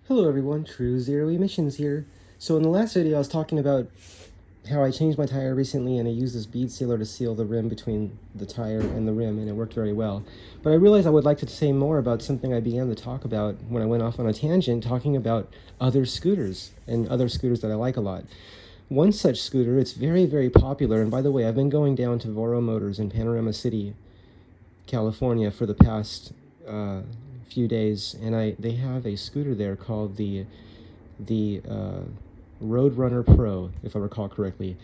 Hello everyone, True Zero Emissions here. So in the last video I was talking about how I changed my tire recently and I used this bead sealer to seal the rim between the tire and the rim, and it worked very well. But I realized I would like to say more about something I began to talk about when I went off on a tangent, talking about other scooters and other scooters that I like a lot. One such scooter, it's very, very popular, and by the way, I've been going down to Voro Motors in Panorama City, California for the past few days, and they have a scooter there called the Roadrunner Pro, if I recall correctly,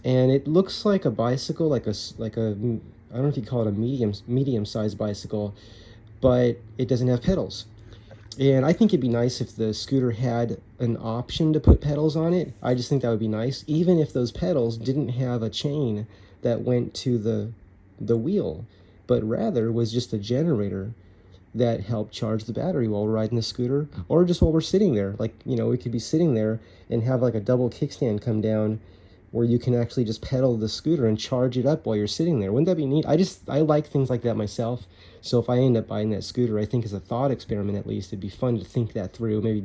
and it looks like a bicycle, like a I don't know if you call it a medium sized bicycle, but it doesn't have pedals. And I think it'd be nice if the scooter had an option to put pedals on it. I just think that would be nice, even if those pedals didn't have a chain that went to the wheel, but rather was just a generator that help charge the battery while we're riding the scooter, or just while we're sitting there. Like, you know, we could be sitting there and have like a double kickstand come down where you can actually just pedal the scooter and charge it up while you're sitting there. Wouldn't that be neat? I like things like that myself. So if I end up buying that scooter, I think as a thought experiment at least, it'd be fun to think that through, maybe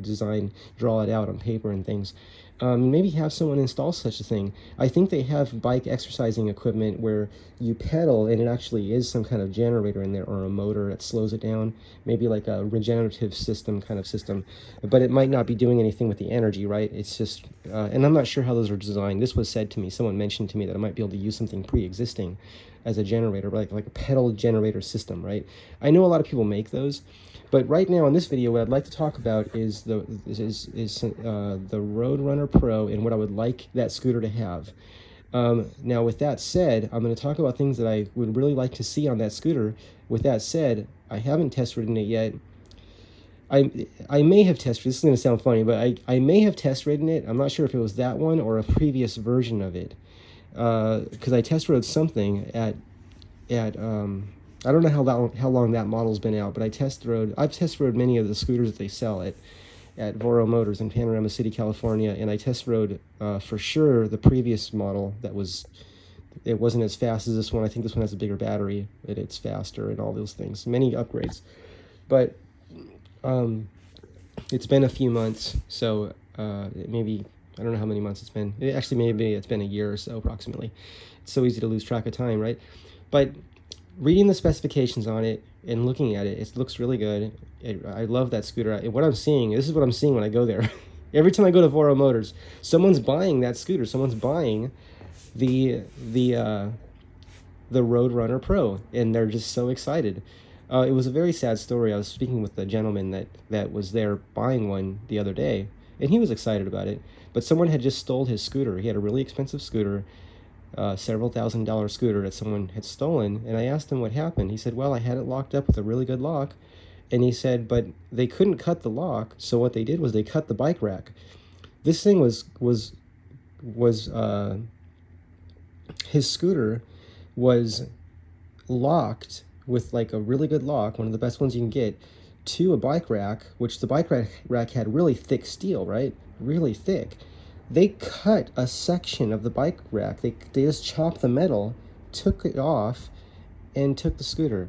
draw it out on paper and things. Maybe have someone install such a thing. I think they have bike exercising equipment where you pedal and it actually is some kind of generator in there, or a motor that slows it down, maybe like a regenerative system kind of system, but it might not be doing anything with the energy, right? It's just, and I'm not sure how those are designed. This was said to me, someone mentioned to me that I might be able to use something pre-existing as a generator, like a pedal generator system, right? I know a lot of people make those. But right now in this video, what I'd like to talk about is the Roadrunner Pro and what I would like that scooter to have. Now, with that said, I'm going to talk about things that I would really like to see on that scooter. With that said, I haven't test ridden it yet. I may have test ridden. This is going to sound funny, but I may have test ridden it. I'm not sure if it was that one or a previous version of it, because I test rode something at I don't know how long that model's been out, but I've test rode many of the scooters that they sell at Voro Motors in Panorama City, California, and I test rode for sure the previous model it wasn't as fast as this one. I think this one has a bigger battery, and it's faster and all those things, many upgrades. But it's been a few months, so maybe, I don't know how many months it's been. Maybe it's been a year or so approximately. It's so easy to lose track of time, right? But reading the specifications on it and looking at it, it looks really good. I love that scooter. This is what I'm seeing when I go there. Every time I go to Voro Motors, someone's buying that scooter. Someone's buying the Roadrunner Pro, and they're just so excited. It was a very sad story. I was speaking with a gentleman that was there buying one the other day, and he was excited about it, but someone had just stole his scooter. He had a really expensive scooter, several $1,000 scooter that someone had stolen, and I asked him what happened. He said, well, I had it locked up with a really good lock, and he said, but they couldn't cut the lock, so what they did was they cut the bike rack. This thing was his scooter was locked with like a really good lock, one of the best ones you can get, to a bike rack, which the bike rack had really thick steel, right? Really thick. They cut a section of the bike rack. They just chopped the metal, took it off, and took the scooter.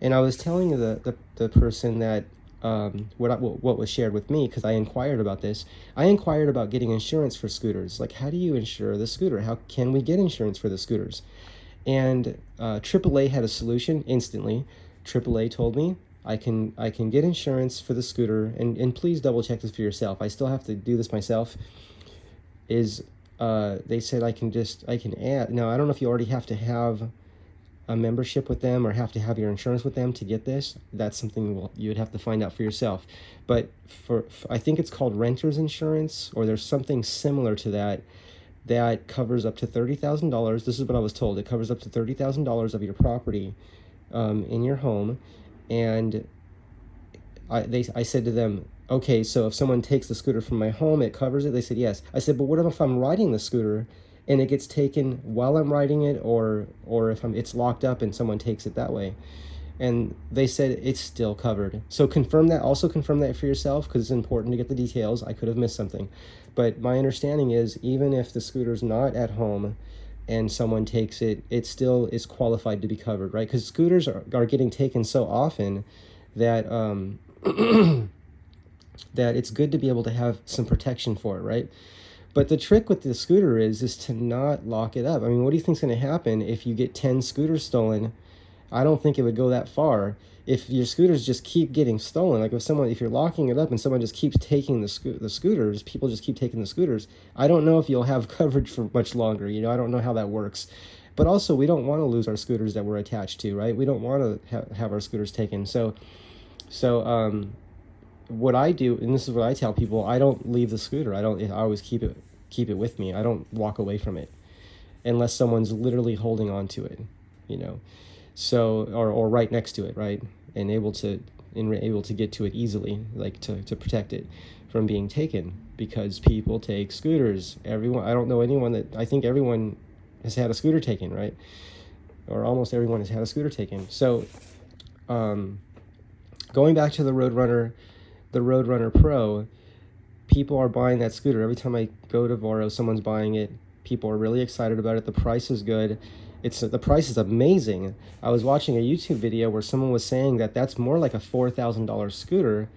And I was telling the person that what was shared with me, because I inquired about this. I inquired about getting insurance for scooters. Like, how do you insure the scooter? How can we get insurance for the scooters? And AAA had a solution instantly. AAA told me I can get insurance for the scooter, and please double check this for yourself. I still have to do this myself. They said I can add. Now, I don't know if you already have to have a membership with them or have to have your insurance with them to get this. That's something you would have to find out for yourself. But I think it's called Renters Insurance, or there's something similar to that covers up to $30,000. This is what I was told. It covers up to $30,000 of your property in your home. And I said to them, okay, so if someone takes the scooter from my home, it covers it? They said yes. I said, but what if I'm riding the scooter and it gets taken while I'm riding it, or if it's locked up and someone takes it that way? And they said it's still covered. So confirm that for yourself, because it's important to get the details. I could have missed something. But my understanding is, even if the scooter's not at home and someone takes it, it still is qualified to be covered, right? Because scooters are getting taken so often that that it's good to be able to have some protection for it, right? But the trick with the scooter is to not lock it up. I mean, what do you think's going to happen if you get 10 scooters stolen? I don't think it would go that far. If your scooters just keep getting stolen, like if you're locking it up and someone just keeps taking the scooters, people just keep taking the scooters, I don't know if you'll have coverage for much longer. I don't know how that works. But also, we don't want to lose our scooters that we're attached to, right? We don't want to have our scooters taken. So what I do, and this is what I tell people, I don't leave the scooter. I always keep it with me. I don't walk away from it unless someone's literally holding on to it, you know. So or right next to it, right? And able to get to it easily, like to protect it from being taken, because people take scooters. I don't know anyone I think everyone has had a scooter taken, right? Or almost everyone has had a scooter taken. So going back to the Roadrunner Pro, people are buying that scooter. Every time I go to Voro, someone's buying it. People are really excited about it. The price is good. The price is amazing. I was watching a YouTube video where someone was saying that that's more like a $4,000 scooter,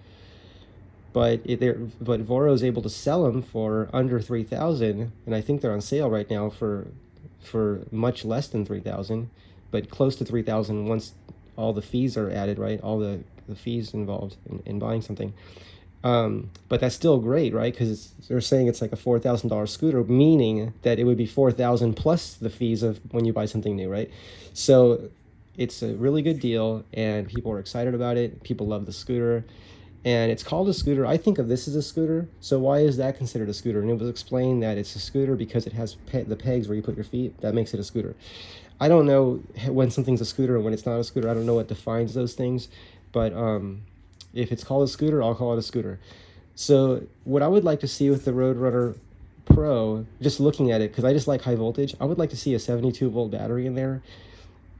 but Voro is able to sell them for under $3,000, and I think they're on sale right now for much less than $3,000, but close to $3,000 once all the fees are added, right? All the fees involved in buying something. But that's still great, right? Because they're saying it's like a $4,000 scooter, meaning that it would be $4,000 plus the fees of when you buy something new, right? So it's a really good deal, and people are excited about it. People love the scooter, and it's called a scooter. I think of this as a scooter. So why is that considered a scooter? And it was explained that it's a scooter because it has the pegs where you put your feet. That makes it a scooter. I don't know when something's a scooter and when it's not a scooter. I don't know what defines those things, but if it's called a scooter, I'll call it a scooter. So what I would like to see with the Roadrunner Pro, just looking at it, because I just like high voltage, I would like to see a 72-volt battery in there.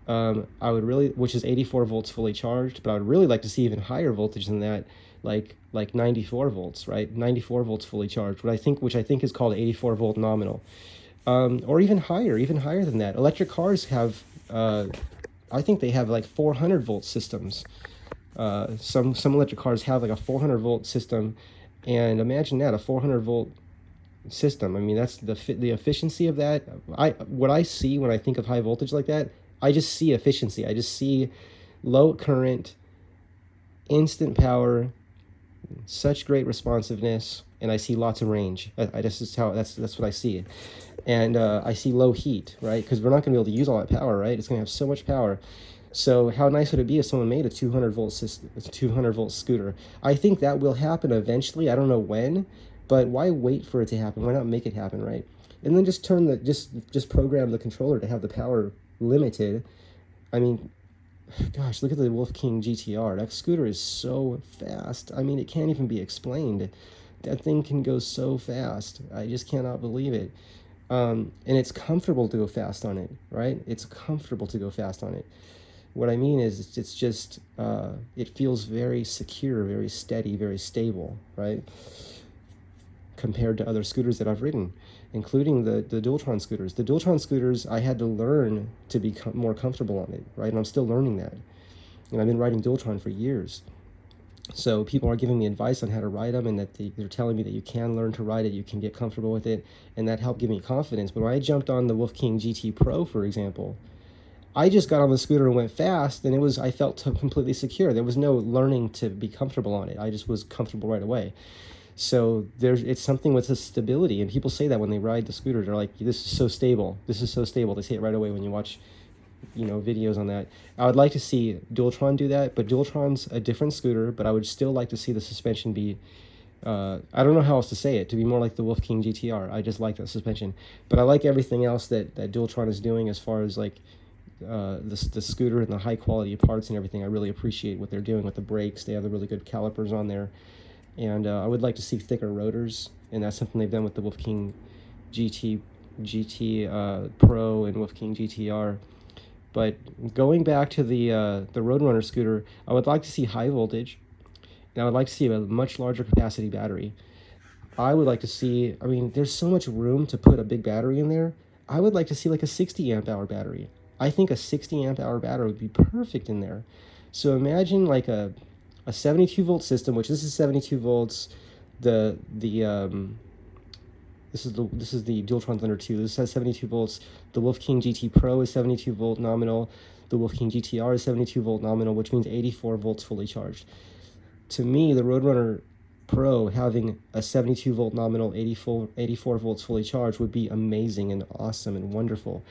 Which is 84 volts fully charged, but I would really like to see even higher voltage than that, like 94 volts, right? 94 volts fully charged, which I think is called 84 volt nominal. Or even higher than that. Electric cars have, I think they have like 400 volt systems. Some electric cars have like a 400 volt system, and imagine that, a 400 volt system. I mean, that's the efficiency of that. What I see when I think of high voltage like that, I just see efficiency. I just see low current, instant power, such great responsiveness, and I see lots of range. That's what I see. And I see low heat, right? Because we're not going to be able to use all that power, right? It's going to have so much power. So how nice would it be if someone made a 200 volt scooter? I think that will happen eventually. I don't know when, but why wait for it to happen? Why not make it happen, right? And then just just program the controller to have the power limited. I mean, gosh, look at the Wolf King GTR. That scooter is so fast. I mean, it can't even be explained. That thing can go so fast. I just cannot believe it. And it's comfortable to go fast on it, right? It's comfortable to go fast on it. What I mean is it's just, it feels very secure, very steady, very stable, right? Compared to other scooters that I've ridden, including the Dualtron scooters. The Dualtron scooters, I had to learn to be more comfortable on it, right? And I'm still learning that. And I've been riding Dualtron for years. So people are giving me advice on how to ride them, and that they're telling me that you can learn to ride it, you can get comfortable with it, and that helped give me confidence. But when I jumped on the Wolf King GT Pro, for example, I just got on the scooter and went fast, and I felt completely secure. There was no learning to be comfortable on it. I just was comfortable right away. So it's something with the stability, and people say that when they ride the scooter, they're like, "This is so stable. This is so stable." They say it right away when you watch, videos on that. I would like to see Dualtron do that, but Dualtron's a different scooter. But I would still like to see the suspension be, I don't know how else to say it, to be more like the Wolf King GTR. I just like that suspension, but I like everything else that Dualtron is doing as far as like. The scooter and the high quality parts and everything. I really appreciate what they're doing with the brakes. They have the really good calipers on there, and I would like to see thicker rotors, and that's something they've done with the Wolf King GT Pro and Wolf King GTR. But going back to the Roadrunner scooter, I would like to see high voltage, and I would like to see a much larger capacity battery. I would like to see, I mean, there's so much room to put a big battery in there. I would like to see like a 60 amp hour battery. I think a 60 amp hour battery would be perfect in there. So imagine like a a 72 volt system, which this is 72 volts. The This is the Dualtron Thunder 2. This has 72 volts. The Wolf King GT Pro is 72 volt nominal. The Wolf King GTR is 72 volt nominal, which means 84 volts fully charged. To me, the Roadrunner Pro having a 72 volt nominal, 84 volts fully charged would be amazing and awesome and wonderful.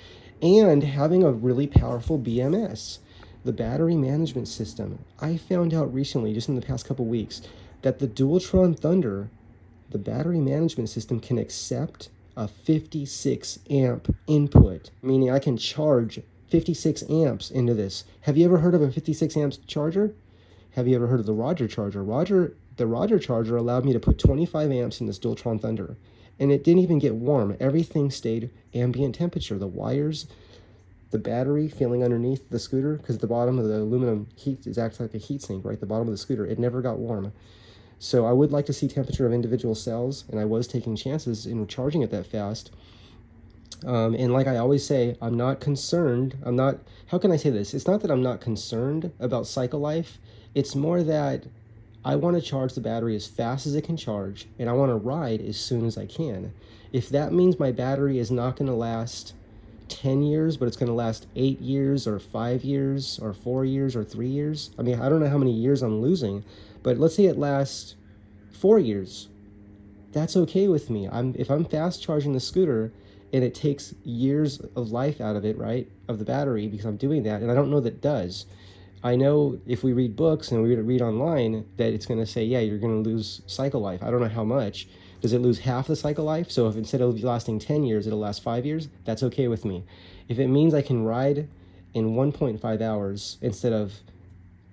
And having a really powerful BMS, the battery management system. I found out recently, just in the past couple weeks, that the Dualtron Thunder, the battery management system, can accept a 56 amp input, meaning I can charge 56 amps into this. Have you ever heard of a 56 amps charger? Have you ever heard of the Roger charger? The Roger charger allowed me to put 25 amps in this Dualtron Thunder, and it didn't even get warm. Everything stayed ambient temperature. The wires, the battery feeling underneath the scooter, because the bottom of the aluminum heat is acts like a heat sink, right? The bottom of the scooter, it never got warm. So I would like to see temperature of individual cells, and I was taking chances in charging it that fast. And like I always say, I'm not concerned. How can I say this? It's not that I'm not concerned about cycle life. It's more that I want to charge the battery as fast as it can charge, and I want to ride as soon as I can. If that means my battery is not going to last 10 years, but it's going to last 8 years or 5 years or 4 years or 3 years. I mean, I don't know how many years I'm losing, but let's say it lasts 4 years. That's okay with me. If I'm fast charging the scooter and it takes years of life out of it, right, of the battery, because I'm doing that, and I don't know that it does. I know if we read books and we read online that it's going to say, yeah, you're going to lose cycle life. I don't know how much. Does it lose half the cycle life? So if instead of lasting 10 years, it'll last 5 years, that's okay with me. If it means I can ride in 1.5 hours instead of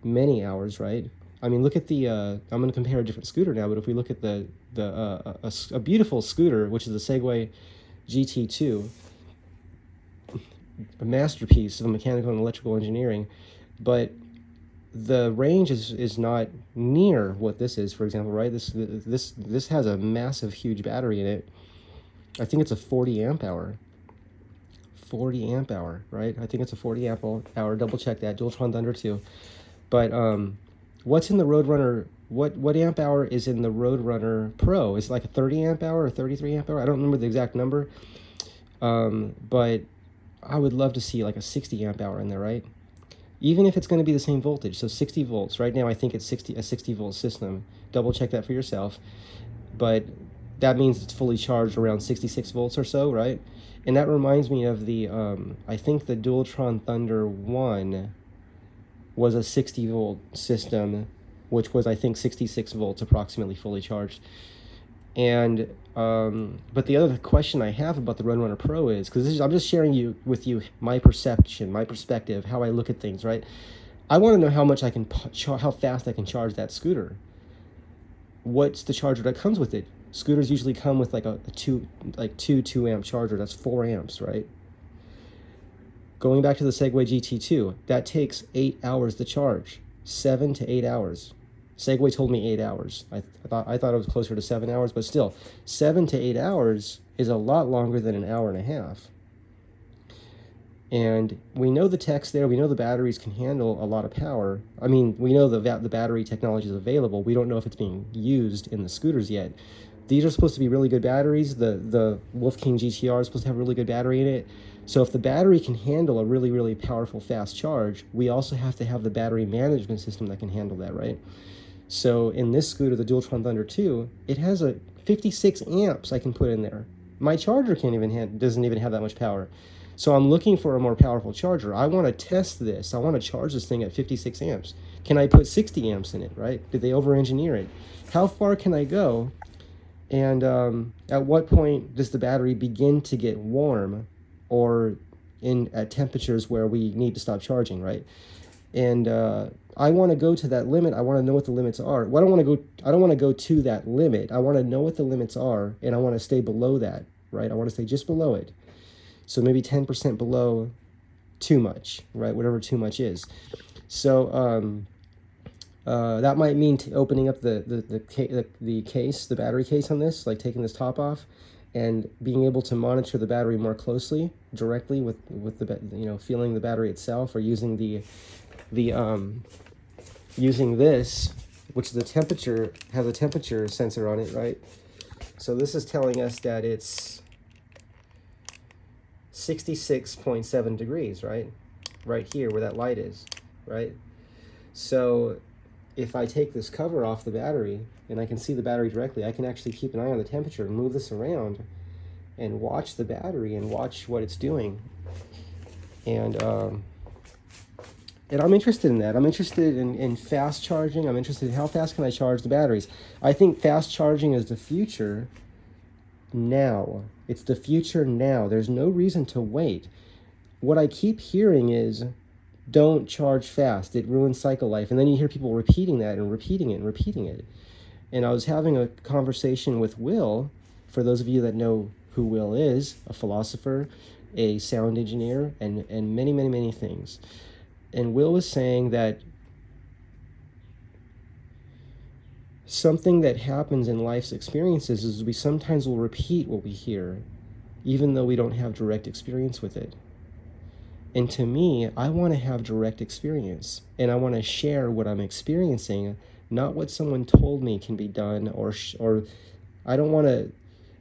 many hours, right? I mean, look at the, I'm going to compare a different scooter now, but if we look at a beautiful scooter, which is the Segway GT2, a masterpiece of mechanical and electrical engineering, but the range is not near what this is, for example, right? This has a massive, huge battery in it. I think it's a 40 amp hour. 40 amp hour, right? I think it's a 40 amp hour. Double check that. Dualtron Thunder 2. But what's in the Roadrunner? What amp hour is in the Roadrunner Pro? Is it like a 30 amp hour or 33 amp hour? I don't remember the exact number. But I would love to see like a 60 amp hour in there, right? Even if it's going to be the same voltage, so 60 volts. Right now, I think it's a 60 volt system. Double check that for yourself. But that means it's fully charged around 66 volts or so, right? And that reminds me of the, I think the Dualtron Thunder 1 was a 60 volt system, which was, I think, 66 volts approximately fully charged. And but the other question I have about the Roadrunner Pro is, because I'm just sharing with you my perception, my perspective, how I look at things, right? I want to know how much I can, how fast I can charge that scooter. What's the charger that comes with it? Scooters usually come with like a 2 amp charger. That's 4 amps, right? Going back to the Segway GT2, that takes 8 hours to charge, 7 to 8 hours. Segway told me 8 hours. I thought it was closer to 7 hours, but still, 7 to 8 hours is a lot longer than an hour and a half. And we know the tech's there. We know the batteries can handle a lot of power. I mean, we know the battery technology is available. We don't know if it's being used in the scooters yet. These are supposed to be really good batteries. The Wolf King GTR is supposed to have a really good battery in it. So if the battery can handle a really, really powerful fast charge, we also have to have the battery management system that can handle that, right? So in this scooter, the Dualtron Thunder 2, it has a 56 amps I can put in there. My charger doesn't even have that much power. So I'm looking for a more powerful charger. I want to test this. I want to charge this thing at 56 amps. Can I put 60 amps in it, right? Did they over-engineer it? How far can I go? And at what point does the battery begin to get warm or at temperatures where we need to stop charging, right? And I want to go to that limit. I want to know what the limits are. I don't want to go to that limit. I want to know what the limits are, and I want to stay below that, right? I want to stay just below it. So maybe 10% below too much, right? Whatever too much is. So that might mean opening up the case, the battery case on this, like taking this top off, and being able to monitor the battery more closely, directly with the feeling the battery itself, or using using this which the temperature has a temperature sensor on it, right? So this is telling us that it's 66.7 degrees, right? Right here where that light is, right? So if I take this cover off the battery and I can see the battery directly, I can actually keep an eye on the temperature and move this around and watch the battery and watch what it's doing. And I'm interested in that. I'm interested in fast charging. I'm interested in how fast can I charge the batteries. I think fast charging is the future now. It's the future now. There's no reason to wait. What I keep hearing is, don't charge fast. It ruins cycle life. And then you hear people repeating that and repeating it and repeating it. And I was having a conversation with Will. For those of you that know who Will is, a philosopher, a sound engineer, and many, many, many things. And Will was saying that something that happens in life's experiences is we sometimes will repeat what we hear, even though we don't have direct experience with it. And to me, I want to have direct experience, and I want to share what I'm experiencing, not what someone told me can be done, or I don't want to.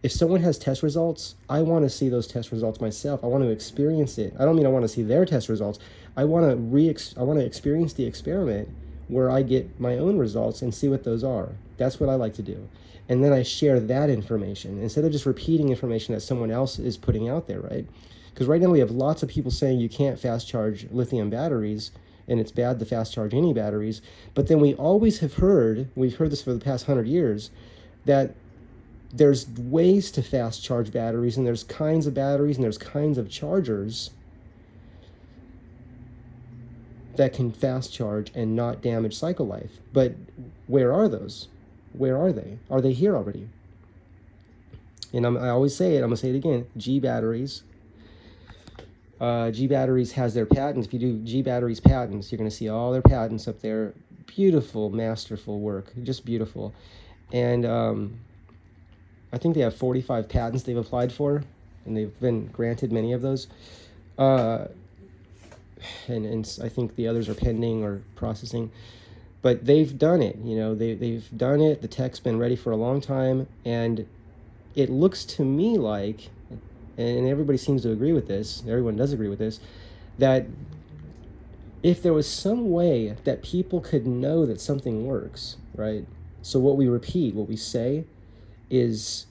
If someone has test results, I want to see those test results myself. I want to experience it. I don't mean I want to see their test results. I want to experience the experiment where I get my own results and see what those are. That's what I like to do. And then I share that information instead of just repeating information that someone else is putting out there, right? Because right now we have lots of people saying you can't fast charge lithium batteries, and it's bad to fast charge any batteries. But then we always have heard, we've heard this for the past 100 years, that there's ways to fast charge batteries, and there's kinds of batteries, and there's kinds of chargers that can fast charge and not damage cycle life. But where are those? Where are they? Are they here already? And I always say it, I'm going to say it again, G Batteries. G Batteries has their patents. If you do G Batteries patents, you're going to see all their patents up there. Beautiful, masterful work, just beautiful. And I think they have 45 patents they've applied for, and they've been granted many of those. And I think the others are pending or processing. But they've done it, they've done it. The tech's been ready for a long time, and it looks to me like, and everybody seems to agree with this, everyone does agree with this, that if there was some way that people could know that something works, right? So what we repeat, what we say, is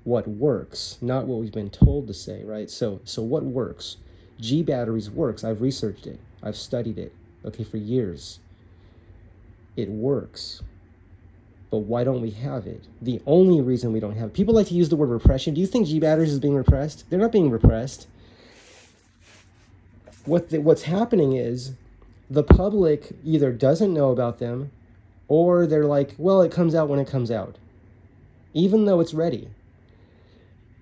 what works, not what we've been told to say, right? So what works? G Batteries works. I've researched it. I've studied it, for years. It works. But why don't we have it? The only reason we don't have it, people like to use the word repression. Do you think G Batteries is being repressed? They're not being repressed. What's happening is the public either doesn't know about them, or they're like, well, it comes out when it comes out, even though it's ready.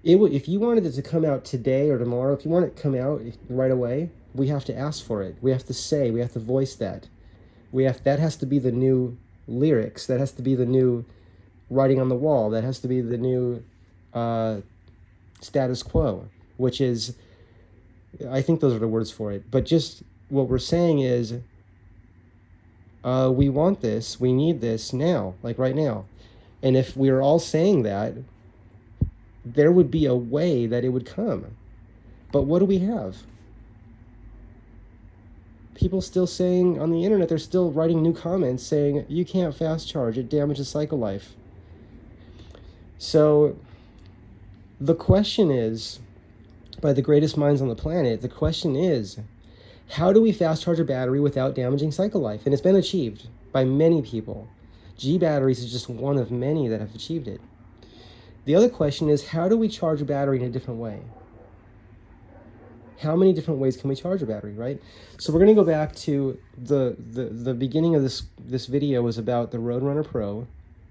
If you wanted it to come out today or tomorrow, if you want it to come out right away, we have to ask for it. We have to voice that. That has to be the new lyrics. That has to be the new writing on the wall. That has to be the new status quo, which is, I think those are the words for it. But just what we're saying is, we want this, we need this now, like right now. And if we're all saying that, there would be a way that it would come. But what do we have? People still saying on the internet, they're still writing new comments saying, you can't fast charge, it damages cycle life. So the question is, by the greatest minds on the planet, the question is, how do we fast charge a battery without damaging cycle life? And it's been achieved by many people. G Batteries is just one of many that have achieved it. The other question is, how do we charge a battery in a different way? How many different ways can we charge a battery, right? So we're going to go back to the beginning of this video was about the Roadrunner Pro,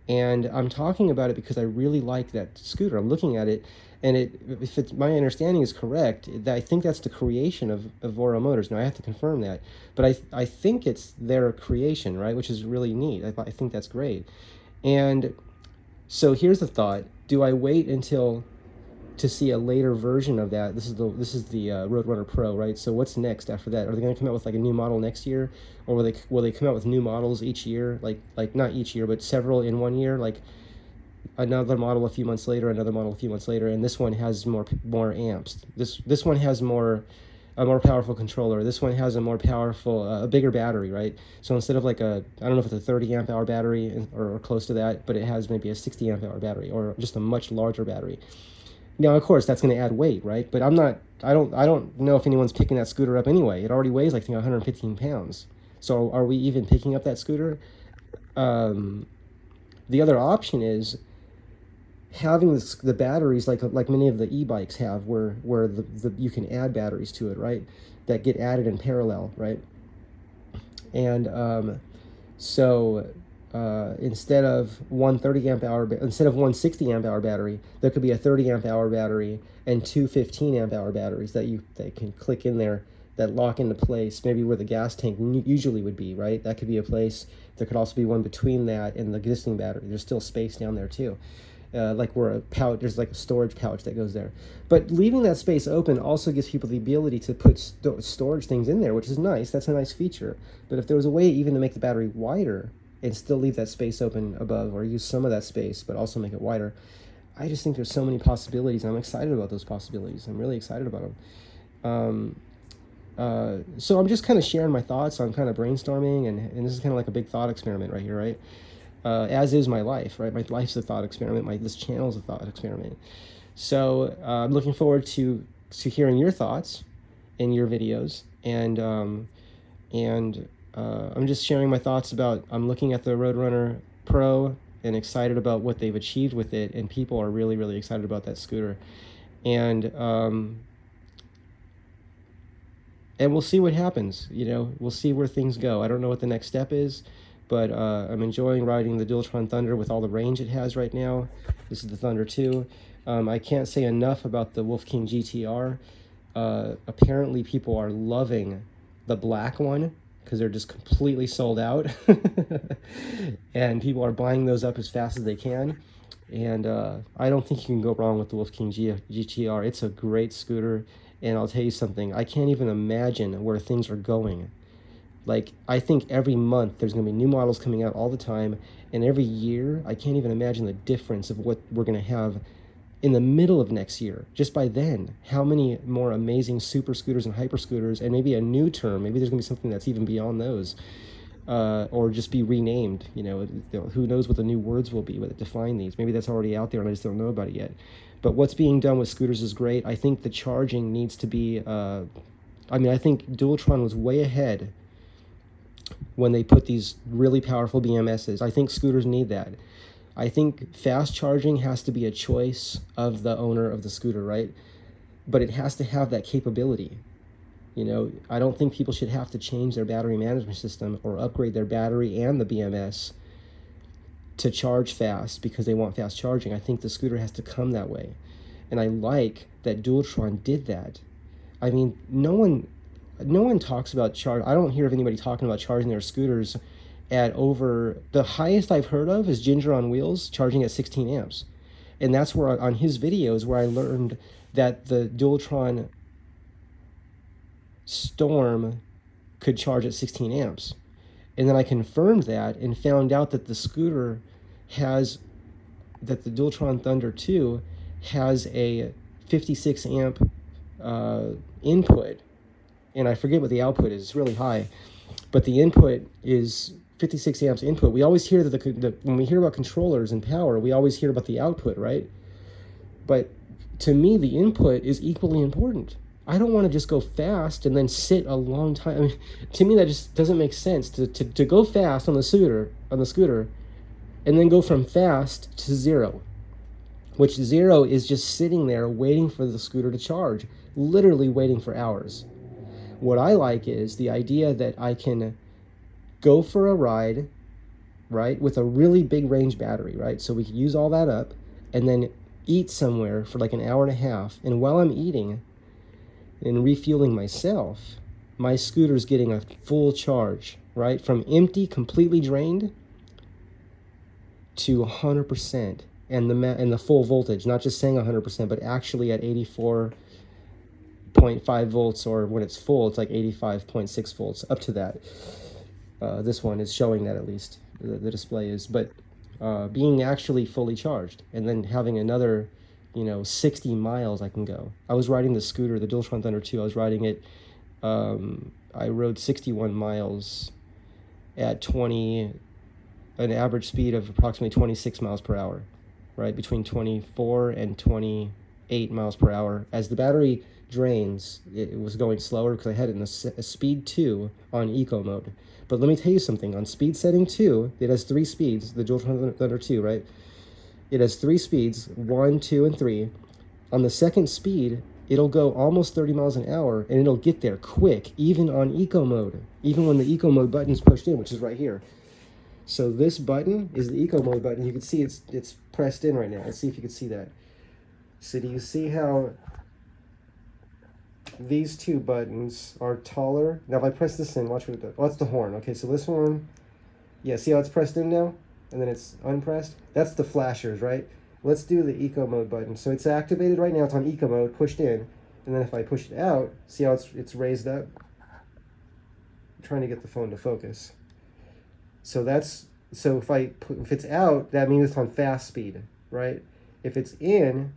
and I'm talking about it because I really like that scooter. I'm looking at it, and if my understanding is correct, I think that's the creation of Voro Motors. Now, I have to confirm that, but I think it's their creation, right, which is really neat. I think that's great. And so here's the thought. Do I wait until to see a later version of that. This is the Roadrunner Pro, right? So what's next after that? Are they going to come out with like a new model next year, or will they come out with new models each year? Like not each year, but several in one year. Like another model a few months later, another model a few months later, and this one has more amps. This one has a more powerful controller. This one has a more powerful, a bigger battery, right? So instead of like I don't know if it's a 30 amp hour battery or close to that, but it has maybe a 60 amp hour battery or just a much larger battery. Now, of course, that's going to add weight, right? But I don't know if anyone's picking that scooter up anyway. It already weighs like 115 pounds. So are we even picking up that scooter? The other option is having the batteries like many of the e-bikes have, where you can add batteries to it, right? That get added in parallel, right? And so instead of one 60 amp hour battery, there could be a 30 amp hour battery and two 15 amp hour batteries that can click in there, that lock into place, maybe where the gas tank usually would be, right? That could be a place. There could also be one between that and the existing battery. There's still space down there too. Like where there's like a storage pouch that goes there. But leaving that space open also gives people the ability to put storage things in there, which is nice. That's a nice feature. But if there was a way even to make the battery wider and still leave that space open above, or use some of that space but also make it wider, I just think there's so many possibilities, and I'm excited about those possibilities. I'm really excited about them. So I'm just kind of sharing my thoughts. I'm kind of brainstorming, and this is kind of like a big thought experiment right here, right? As is my life, right? My life's a thought experiment. This channel's a thought experiment. So I'm looking forward to hearing your thoughts in your videos, and I'm just sharing my thoughts about. I'm looking at the Roadrunner Pro and excited about what they've achieved with it, and people are really, really excited about that scooter, and we'll see what happens. We'll see where things go. I don't know what the next step is. But I'm enjoying riding the Dualtron Thunder with all the range it has right now. This is the Thunder 2. I can't say enough about the Wolf King GTR. Apparently people are loving the black one because they're just completely sold out. And people are buying those up as fast as they can. And I don't think you can go wrong with the Wolf King GTR. It's a great scooter. And I'll tell you something, I can't even imagine where things are going. Like, I think every month there's going to be new models coming out all the time, and every year, I can't even imagine the difference of what we're going to have in the middle of next year. Just by then, how many more amazing super scooters and hyper scooters, and maybe a new term, maybe there's going to be something that's even beyond those, or just be renamed. Who knows what the new words will be that define these. Maybe that's already out there and I just don't know about it yet. But what's being done with scooters is great. I think the charging needs to be, I think Dualtron was way ahead when they put these really powerful BMSs. I think scooters need that. I think fast charging has to be a choice of the owner of the scooter, right? But it has to have that capability. I don't think people should have to change their battery management system or upgrade their battery and the BMS to charge fast because they want fast charging. I think the scooter has to come that way. And I like that Dualtron did that. I mean, no one talks about charge. I don't hear of anybody talking about charging their scooters at over, the highest I've heard of is Ginger on Wheels charging at 16 amps. And that's where on his videos where I learned that the Dualtron Storm could charge at 16 amps. And then I confirmed that and found out that the Dualtron Thunder 2 has a 56 amp input. And I forget what the output is. It's really high. But the input is 56 amps input. We always hear that when we hear about controllers and power, we always hear about the output, right? But to me, the input is equally important. I don't want to just go fast and then sit a long time. I mean, to me, that just doesn't make sense to go fast on the scooter, and then go from fast to zero, which zero is just sitting there waiting for the scooter to charge, literally waiting for hours. What I like is the idea that I can go for a ride, right, with a really big range battery, right? So we can use all that up and then eat somewhere for like an hour and a half. And while I'm eating and refueling myself, my scooter's getting a full charge, right? From empty, completely drained to 100%. and the full voltage, not just saying 100%, but actually at 84.5 volts, or when it's full, it's like 85.6 volts, up to that. This one is showing that, at least the display is, but being actually fully charged, and then having another 60 miles I can go. I was riding the scooter, the Dualtron Thunder 2. I was riding it. I rode 61 miles at an average speed of approximately 26 miles per hour, right? Between 24 and 28 miles per hour. As the battery drains, it was going slower because I had it in a speed 2 on eco mode. But let me tell you something. On speed setting 2, it has 3 speeds, the Dualtron Thunder 2, right? It has 3 speeds, 1, 2, and 3. On the second speed, it'll go almost 30 miles an hour, and it'll get there quick, even on eco mode, even when the eco mode button is pushed in, which is right here. So this button is the eco mode button. You can see it's pressed in right now. Let's see if you can see that. So do you see how these two buttons are taller? Now if I press this in, watch what it does. Oh, that's the horn. Okay, so this one, yeah, see how it's pressed in now? And then it's unpressed? That's the flashers, right? Let's do the eco mode button. So it's activated right now. It's on eco mode, pushed in. And then if I push it out, see how it's raised up? I'm trying to get the phone to focus. So if it's out, that means it's on fast speed, right? If it's in,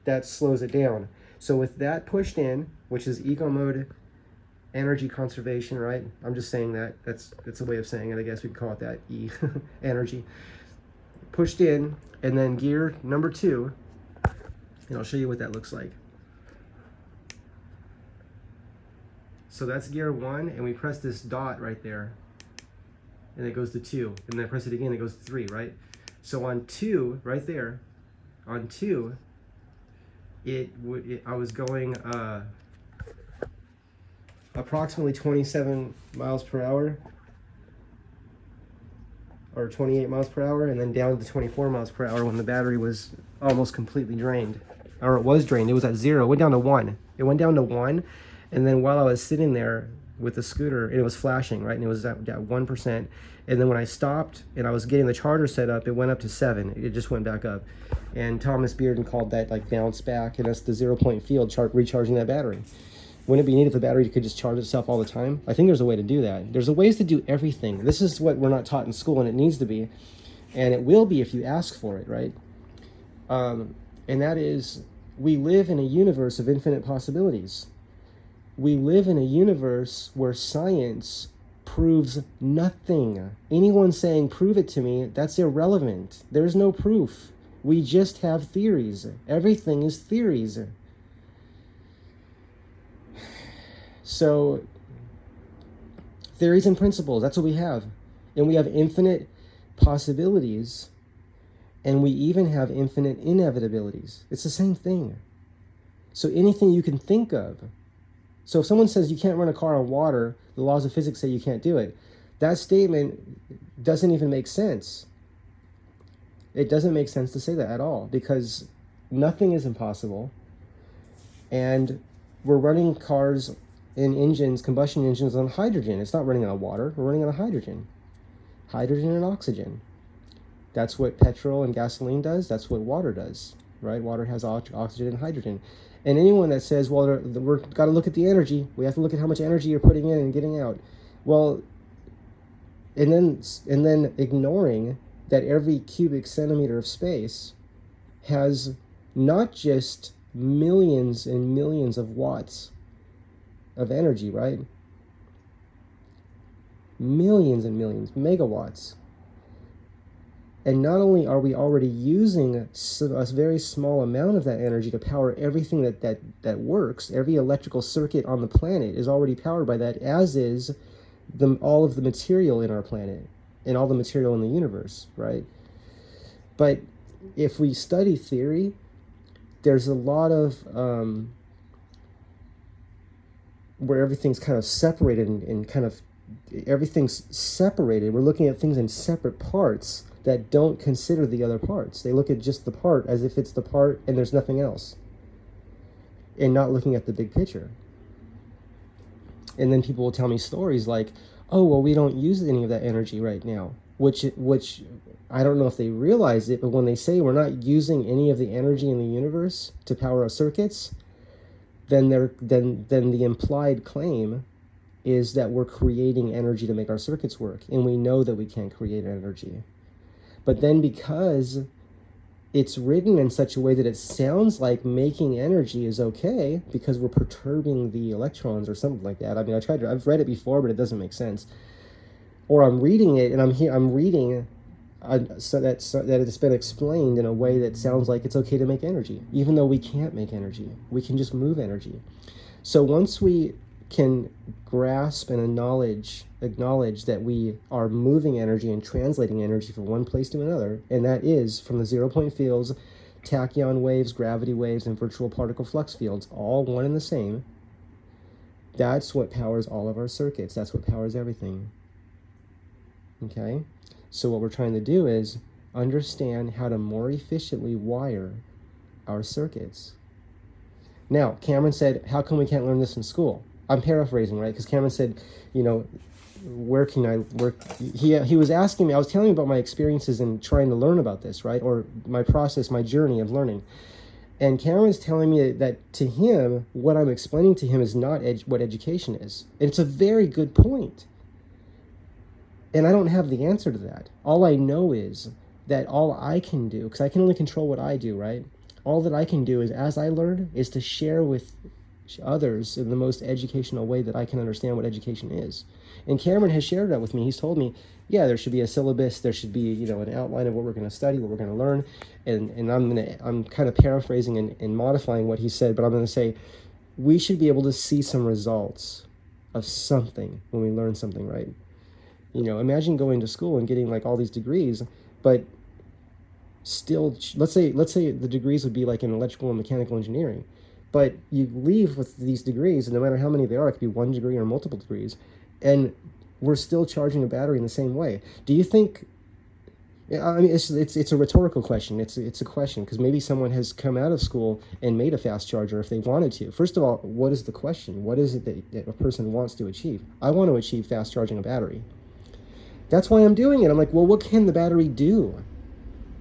that slows it down. So with that pushed in, which is eco mode energy conservation, right? I'm just saying that. That's a way of saying it. I guess we could call it that, E, energy. Pushed in, and then gear number 2, and I'll show you what that looks like. So that's gear 1, and we press this dot right there, and it goes to 2, and then I press it again, it goes to 3, right? So on 2, right there, on 2, I was going approximately 27 miles per hour, or 28 miles per hour, and then down to 24 miles per hour when the battery was almost completely drained. Or it was drained, it was at 0, it went down to 1. It went down to 1, and then while I was sitting there with the scooter, it was flashing, right? And it was at 1%. And then when I stopped and I was getting the charger set up, it went up to 7. It just went back up. And Thomas Bearden called that like bounce back, and that's the 0-point field recharging that battery. Wouldn't it be neat if the battery could just charge itself all the time? I think there's a way to do that. There's ways to do everything. This is what we're not taught in school, and it needs to be. And it will be if you ask for it, right? And that is, we live in a universe of infinite possibilities. We live in a universe where science proves nothing. Anyone saying, prove it to me, that's irrelevant. There's no proof. We just have theories. Everything is theories. So, theories and principles, that's what we have. And we have infinite possibilities, and we even have infinite inevitabilities. It's the same thing. So anything you can think of. So if someone says you can't run a car on water, the laws of physics say you can't do it. That statement doesn't even make sense. It doesn't make sense to say that at all, because nothing is impossible. And we're running cars and engines, combustion engines, on hydrogen. It's not running on water, we're running on hydrogen. Hydrogen and oxygen. That's what petrol and gasoline does, that's what water does, right? Water has oxygen and hydrogen. And anyone that says, well, we've got to look at the energy, we have to look at how much energy you're putting in and getting out. Well, and then ignoring that every cubic centimeter of space has not just millions and millions of watts of energy, right? Millions and millions, megawatts. And not only are we already using a very small amount of that energy to power everything that works, every electrical circuit on the planet is already powered by that, as is all of the material in our planet and all the material in the universe, right? But if we study theory, there's a lot of where everything's kind of separated and kind of everything's separated. We're looking at things in separate parts that don't consider the other parts. They look at just the part as if it's the part and there's nothing else, and not looking at the big picture. And then people will tell me stories like, oh, well, we don't use any of that energy right now. which I don't know if they realize it, but when they say we're not using any of the energy in the universe to power our circuits, then the implied claim is that we're creating energy to make our circuits work, and we know that we can't create energy. But then because it's written in such a way that it sounds like making energy is okay because we're perturbing the electrons or something like that. I mean, I've read it before, but it doesn't make sense. Or I'm reading it and I'm reading so that it's been explained in a way that sounds like it's okay to make energy, even though we can't make energy. We can just move energy. So once we can grasp and acknowledge that we are moving energy and translating energy from one place to another, and that is from the zero-point fields, tachyon waves, gravity waves, and virtual particle flux fields, all one and the same, that's what powers all of our circuits. That's what powers everything. Okay? So what we're trying to do is understand how to more efficiently wire our circuits. Now, Cameron said, how come we can't learn this in school? I'm paraphrasing, right? Because Cameron said, where can I work? He was asking me, I was telling him about my experiences in trying to learn about this, right? Or my process, my journey of learning. And Cameron's telling me that to him, what I'm explaining to him is not what education is. And it's a very good point. And I don't have the answer to that. All I know is that all I can do, because I can only control what I do, right? All that I can do is, as I learn, is to share with others in the most educational way that I can understand what education is. And Cameron has shared that with me. He's told me, yeah, there should be a syllabus, there should be, an outline of what we're going to study, what we're going to learn. And I'm kind of paraphrasing and modifying what he said, but I'm going to say we should be able to see some results of something when we learn something, right? Imagine going to school and getting like all these degrees, but still, let's say the degrees would be like in electrical and mechanical engineering, but you leave with these degrees, and no matter how many they are, it could be 1 degree or multiple degrees, and we're still charging a battery in the same way. Do you think? I mean, it's a rhetorical question. It's a question because maybe someone has come out of school and made a fast charger if they wanted to. First of all, what is the question? What is it that a person wants to achieve? I want to achieve fast charging a battery. That's why I'm doing it. I'm like, well, what can the battery do?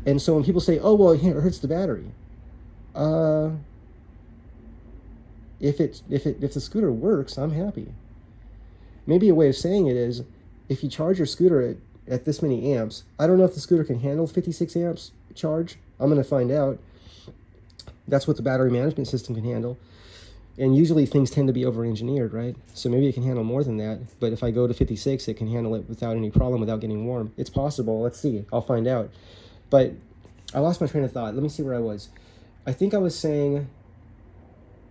And so when people say, oh, well, it hurts the battery. If the scooter works, I'm happy. Maybe a way of saying it is, if you charge your scooter at this many amps, I don't know if the scooter can handle 56 amps charge. I'm going to find out. That's what the battery management system can handle. And usually things tend to be over-engineered, right? So maybe it can handle more than that. But if I go to 56, it can handle it without any problem, without getting warm. It's possible. Let's see. I'll find out. But I lost my train of thought. Let me see where I was. I think I was saying,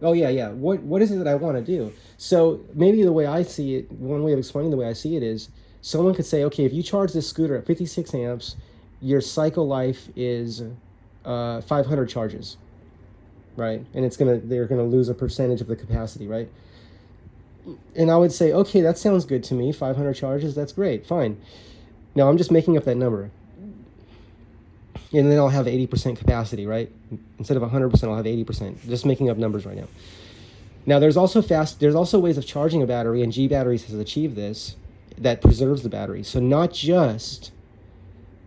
oh, yeah. What is it that I want to do? So maybe the way I see it, one way of explaining the way I see it is, someone could say, okay, if you charge this scooter at 56 amps, your cycle life is 500 charges. Right? And they're gonna lose a percentage of the capacity, right? And I would say, okay, that sounds good to me. 500 charges, that's great, fine. Now I'm just making up that number. And then I'll have 80% capacity, right? Instead of 100%, I'll have 80%. Just making up numbers right now. Now there's also ways of charging a battery, and G Batteries has achieved this, that preserves the battery. So not just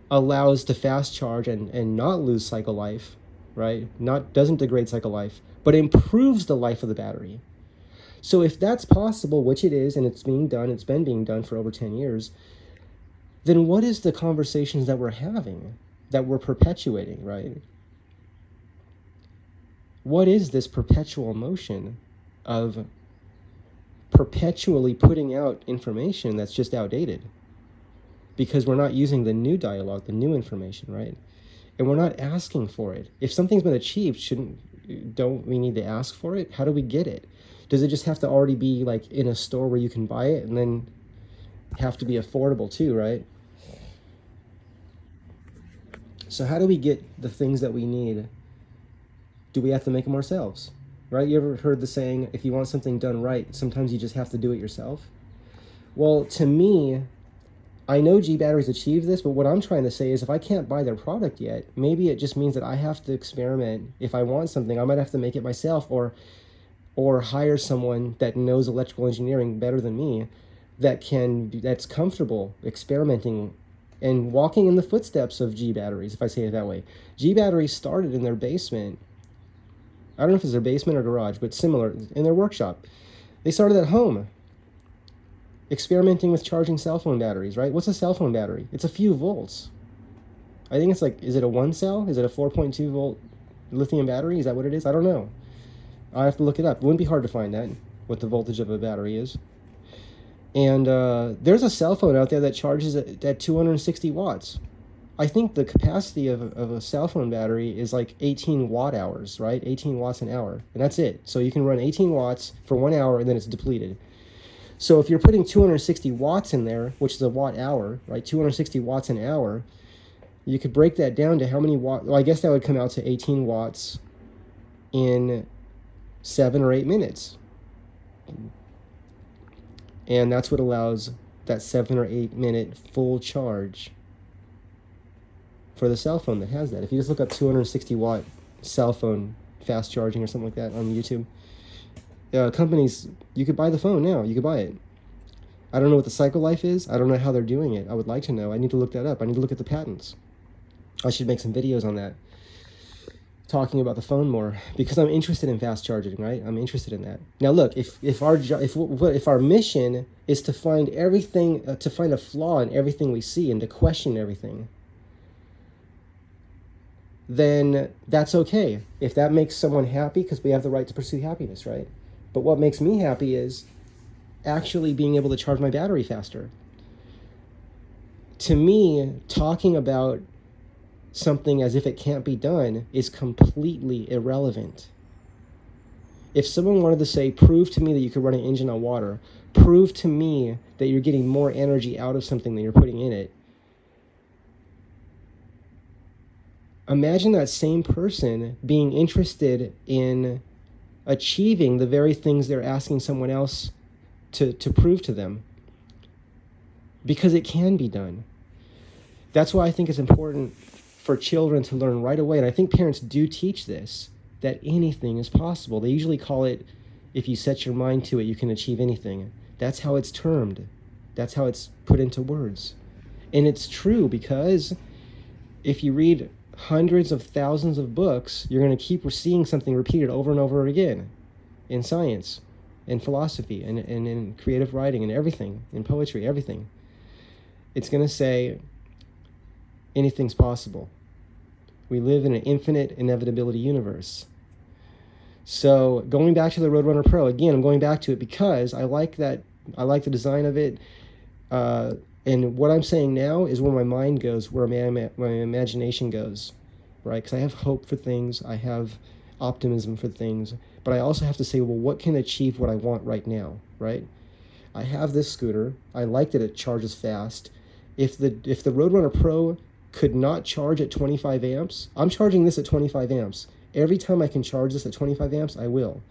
allows the fast charge and not lose cycle life, right? Doesn't degrade cycle life, but improves the life of the battery. So if that's possible, which it is, and it's been being done for over 10 years, then what is the conversations that we're having, that we're perpetuating, right? What is this perpetual motion of perpetually putting out information that's just outdated? Because we're not using the new dialogue, the new information, right? And we're not asking for it. If something's been achieved, don't we need to ask for it? How do we get it? Does it just have to already be like in a store where you can buy it, and then have to be affordable too, right? So how do we get the things that we need? Do we have to make them ourselves, right? You ever heard the saying, if you want something done right, sometimes you just have to do it yourself? Well, to me, I know G Batteries achieved this, but what I'm trying to say is if I can't buy their product yet, maybe it just means that I have to experiment. If I want something, I might have to make it myself, or hire someone that knows electrical engineering better than me, that's comfortable experimenting and walking in the footsteps of G batteries, if I say it that way. G batteries started in their basement. I don't know if it's their basement or garage, but similar, in their workshop. They started at home, experimenting with charging cell phone batteries, right? What's a cell phone battery? It's a few volts. I think it's like, is it a 1 cell? Is it a 4.2 volt lithium battery? Is that what it is? I don't know. I have to look it up. It wouldn't be hard to find that, what the voltage of a battery is. And there's a cell phone out there that charges at 260 watts. I think the capacity of a cell phone battery is like 18 watt hours, right? 18 watts an hour. And that's it. So you can run 18 watts for 1 hour and then it's depleted. So if you're putting 260 watts in there, which is a watt hour, right? 260 watts an hour, you could break that down to how many watts. Well, I guess that would come out to 18 watts in 7 or 8 minutes. And that's what allows that 7 or 8 minute full charge for the cell phone that has that. If you just look up 260 watt cell phone fast charging or something like that on YouTube, companies, you could buy the phone now. You could buy it. I don't know what the cycle life is. I don't know how they're doing it. I would like to know. I need to look that up. I need to look at the patents. I should make some videos on that, talking about the phone more, because I'm interested in fast charging, right? I'm interested in that. Now, look, if our mission is to find everything, to find a flaw in everything we see and to question everything, then that's okay. If that makes someone happy, because we have the right to pursue happiness, right? But what makes me happy is actually being able to charge my battery faster. To me, talking about something as if it can't be done is completely irrelevant. If someone wanted to say, prove to me that you could run an engine on water, prove to me that you're getting more energy out of something than you're putting in it, imagine that same person being interested in achieving the very things they're asking someone else to prove to them, because it can be done. That's why I think it's important for children to learn right away, and I think parents do teach this, that anything is possible. They usually call it, if you set your mind to it, you can achieve anything. That's how it's termed. That's how it's put into words. And it's true, because if you read hundreds of thousands of books, you're going to keep seeing something repeated over and over again in science, in philosophy, and in creative writing, and everything, in poetry, everything. It's going to say, anything's possible. We live in an infinite inevitability universe. So going back to the Roadrunner Pro, again, I'm going back to it because I like that. I like the design of it. And what I'm saying now is where my mind goes, where my imagination goes, right? Because I have hope for things. I have optimism for things. But I also have to say, well, what can achieve what I want right now, right? I have this scooter. I like that it charges fast. If the Roadrunner Pro could not charge at 25 amps, I'm charging this at 25 amps. Every time I can charge this at 25 amps, I will.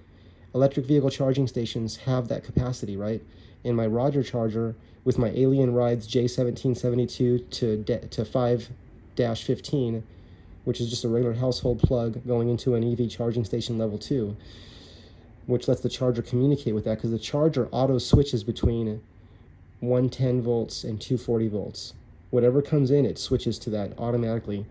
Electric vehicle charging stations have that capacity, right? In my Roger charger with my Alien Rides J1772 to 5-15, which is just a regular household plug going into an EV charging station level 2, which lets the charger communicate with that, because the charger auto switches between 110 volts and 240 volts. Whatever comes in, it switches to that automatically,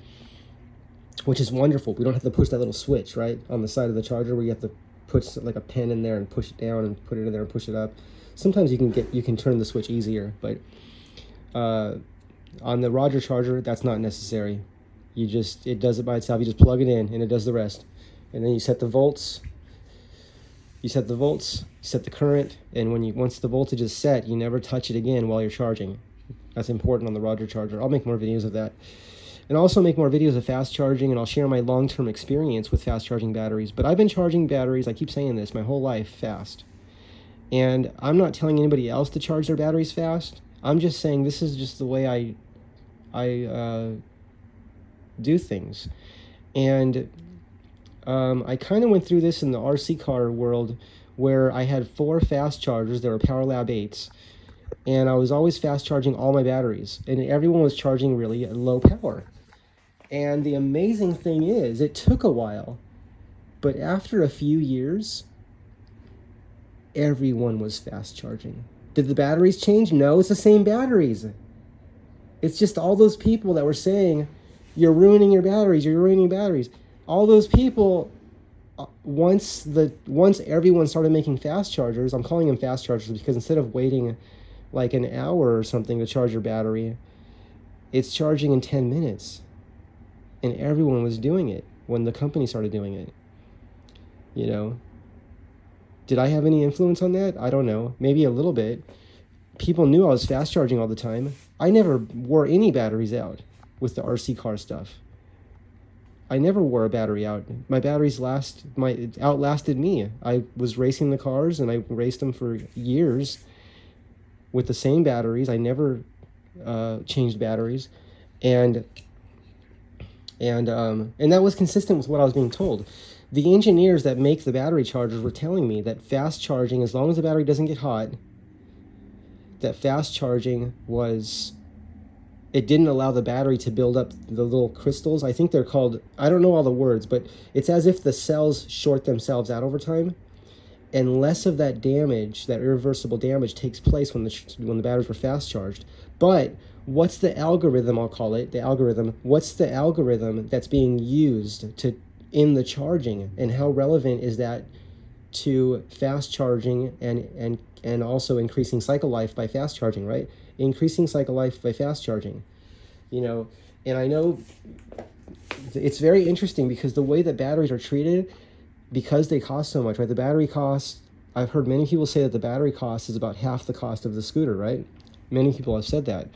which is wonderful. We don't have to push that little switch, right, on the side of the charger where you have to put like a pen in there and push it down and put it in there and push it up. Sometimes you can turn the switch easier, but on the Roger charger, that's not necessary. It does it by itself. You just plug it in and it does the rest. And then you set the volts. You set the current, and once the voltage is set, you never touch it again while you're charging. That's important on the Roger charger. I'll make more videos of that. And I'll also make more videos of fast charging, and I'll share my long-term experience with fast charging batteries. But I've been charging batteries, I keep saying this, my whole life fast. And I'm not telling anybody else to charge their batteries fast. I'm just saying this is just the way I do things. And I kind of went through this in the RC car world, where I had 4 fast chargers. They were PowerLab 8s. And I was always fast charging all my batteries. And everyone was charging really at low power. And the amazing thing is, it took a while. But after a few years, everyone was fast charging. Did the batteries change? No, it's the same batteries. It's just all those people that were saying, you're ruining your batteries, you're ruining batteries. All those people, once everyone started making fast chargers, I'm calling them fast chargers because instead of waiting like an hour or something to charge your battery, it's charging in 10 minutes. And everyone was doing it when the company started doing it. You know, did I have any influence on that? I don't know. Maybe a little bit. People knew I was fast charging all the time. I never wore any batteries out with the RC car stuff. I never wore a battery out. My batteries outlasted me. I was racing the cars and I raced them for years with the same batteries. I never changed batteries, and that was consistent with what I was being told. The engineers that make the battery chargers were telling me that fast charging, as long as the battery doesn't get hot, that fast charging it didn't allow the battery to build up the little crystals. I think they're called, I don't know all the words, but it's as if the cells short themselves out over time, and less of that damage, that irreversible damage, takes place when the batteries were fast charged. But what's the algorithm, I'll call it, what's the algorithm that's being used in the charging, and how relevant is that to fast charging and also increasing cycle life by fast charging, right? Increasing cycle life by fast charging, and I know it's very interesting because the way that batteries are treated, because they cost so much, right? The battery cost, I've heard many people say that the battery cost is about half the cost of the scooter, right? Many people have said that.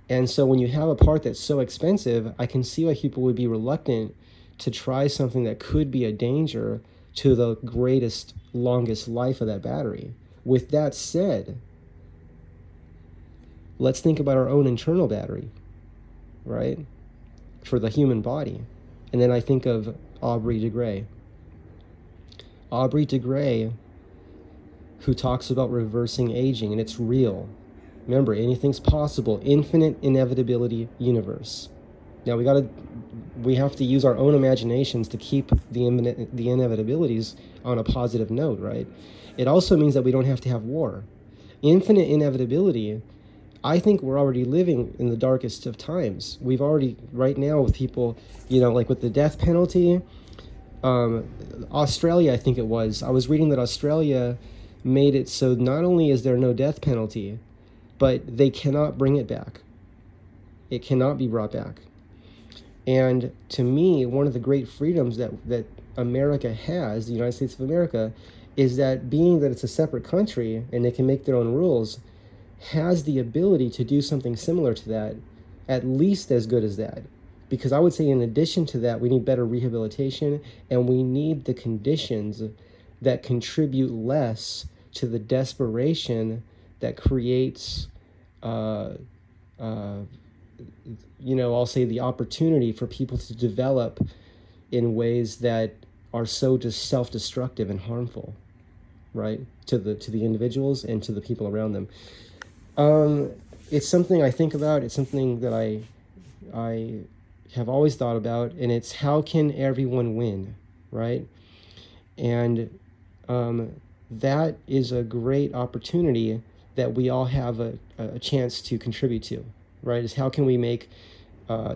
And so when you have a part that's so expensive, I can see why people would be reluctant to try something that could be a danger to the greatest, longest life of that battery. With that said, let's think about our own internal battery, right? For the human body. And then I think of Aubrey de Grey. Aubrey de Grey, who talks about reversing aging, and it's real. Remember, anything's possible. Infinite inevitability universe. Now we have to use our own imaginations to keep the inevitabilities on a positive note, right? It also means that we don't have to have war. Infinite inevitability, I think we're already living in the darkest of times. We've already, right now, with people, like with the death penalty, Australia, I think it was. I was reading that Australia made it so not only is there no death penalty, but they cannot bring it back. It cannot be brought back. And to me, one of the great freedoms that America has, the United States of America, is that being that it's a separate country and they can make their own rules, has the ability to do something similar to that, at least as good as that. Because I would say in addition to that, we need better rehabilitation, and we need the conditions that contribute less to the desperation that creates, I'll say the opportunity for people to develop in ways that are so just self-destructive and harmful, right? To the individuals and to the people around them. It's something I think about. It's something that I have always thought about, and it's how can everyone win, right? And that is a great opportunity that we all have a chance to contribute to, right? Is how can we make,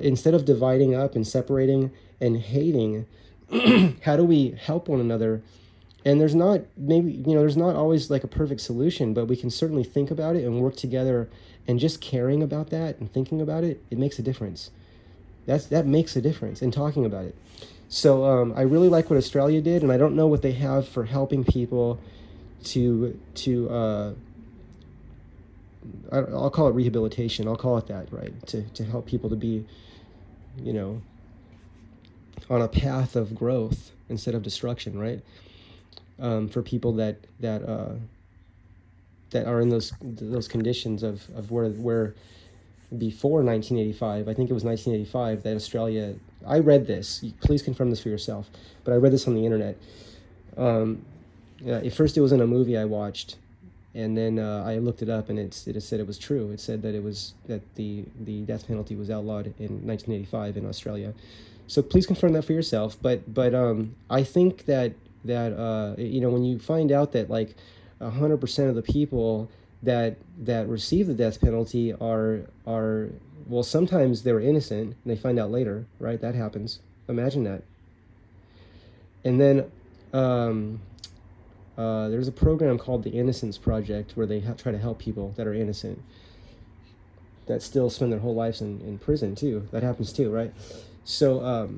instead of dividing up and separating and hating, how do we help one another? And there's not always like a perfect solution, but we can certainly think about it and work together, and just caring about that and thinking about it, it makes a difference. That makes a difference in talking about it. So I really like what Australia did, and I don't know what they have for helping people I'll call it rehabilitation. I'll call it that, right? To help people to be, on a path of growth instead of destruction, right? For people that are in those conditions of where before 1985, I think it was 1985, that Australia, I read this, please confirm this for yourself, but I read this on the internet. At first it was in a movie I watched, and then I looked it up, and it said it was true. It said that the death penalty was outlawed in 1985 in Australia. So please confirm that for yourself. But I think that when you find out that like 100% of the people that receive the death penalty are Well, sometimes they were innocent and they find out later, right? That happens. Imagine that. And then there's a program called the Innocence Project where they try to help people that are innocent that still spend their whole lives in prison too. That happens too, right? So,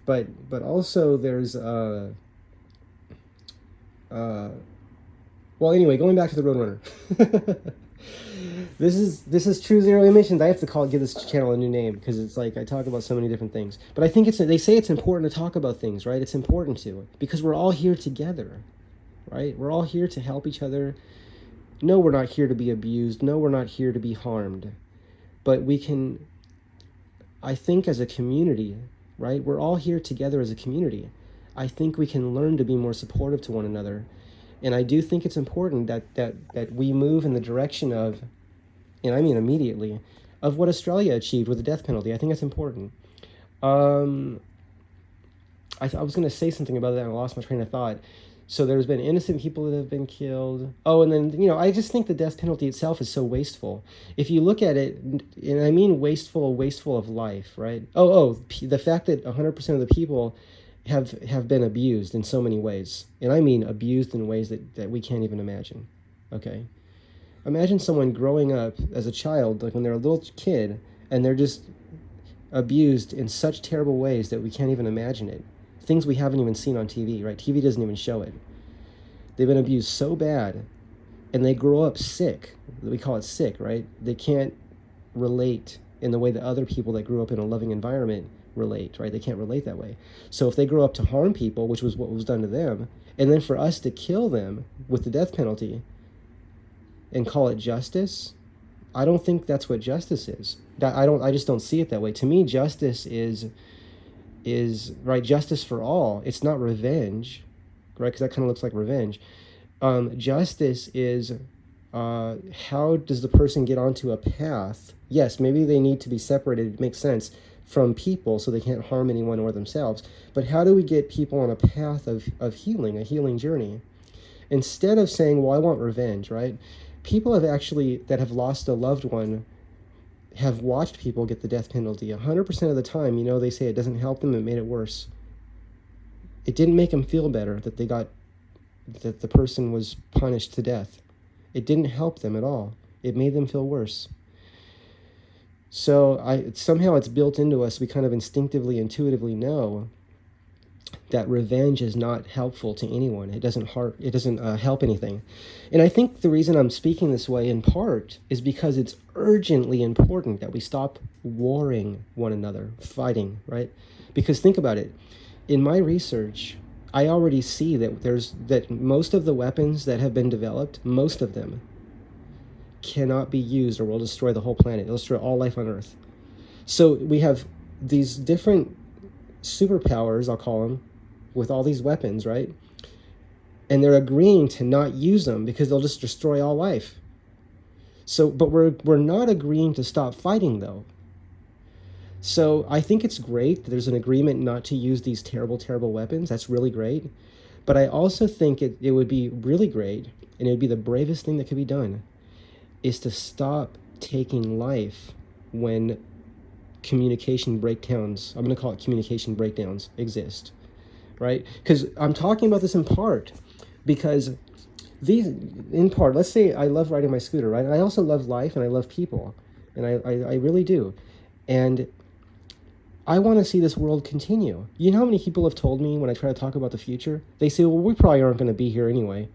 but also there's well, anyway, going back to the Roadrunner. This is true zero emissions. I have to give this channel a new name because it's like I talk about so many different things. But I think they say it's important to talk about things, right? It's important to, because we're all here together, right? We're all here to help each other. No, we're not here to be abused. No, we're not here to be harmed. But we can, I think as a community, right? We're all here together as a community. I think we can learn to be more supportive to one another. And I do think it's important that we move in the direction of, and I mean immediately, of what Australia achieved with the death penalty. I think that's important. I was going to say something about that and I lost my train of thought. So there's been innocent people that have been killed. Oh, and then, I just think the death penalty itself is so wasteful. If you look at it, and I mean wasteful of life, right? The fact that 100% of the people have been abused in so many ways. And I mean abused in ways that we can't even imagine. Okay? Imagine someone growing up as a child, like when they're a little kid, and they're just abused in such terrible ways that we can't even imagine it. Things we haven't even seen on TV, right? TV doesn't even show it. They've been abused so bad, and they grow up sick. We call it sick, right? They can't relate in the way that other people that grew up in a loving environment relate, right? They can't relate that way. So if they grow up to harm people, which was what was done to them, and then for us to kill them with the death penalty and call it justice, I don't think that's what justice is. I just don't see it that way. To me, justice is right, justice for all. It's not revenge, right? Because that kind of looks like revenge. Justice is how does the person get onto a path? Yes, maybe they need to be separated, it makes sense, from people so they can't harm anyone or themselves. But how do we get people on a path of healing, a healing journey? Instead of saying, well, I want revenge, right? People that have lost a loved one have watched people get the death penalty. 100% of the time, they say it doesn't help them, it made it worse. It didn't make them feel better that the person was punished to death. It didn't help them at all. It made them feel worse. So somehow it's built into us. We kind of instinctively, intuitively know that revenge is not helpful to anyone. It doesn't help anything. And I think the reason I'm speaking this way in part is because it's urgently important that we stop warring one another, fighting, right? Because think about it. In my research, I already see that most of the weapons that have been developed, most of them, cannot be used or will destroy the whole planet. It'll destroy all life on Earth. So we have these different superpowers, I'll call them, with all these weapons, right? And they're agreeing to not use them because they'll just destroy all life. So, but we're not agreeing to stop fighting, though. So I think it's great that there's an agreement not to use these terrible, terrible weapons. That's really great. But I also think it would be really great, and it would be the bravest thing that could be done, is to stop taking life when communication breakdowns, I'm going to call it communication breakdowns, exist, right? Because I'm talking about this in part because let's say I love riding my scooter, right? And I also love life and I love people, and I really do. And I want to see this world continue. You know how many people have told me when I try to talk about the future? They say, well, we probably aren't going to be here anyway.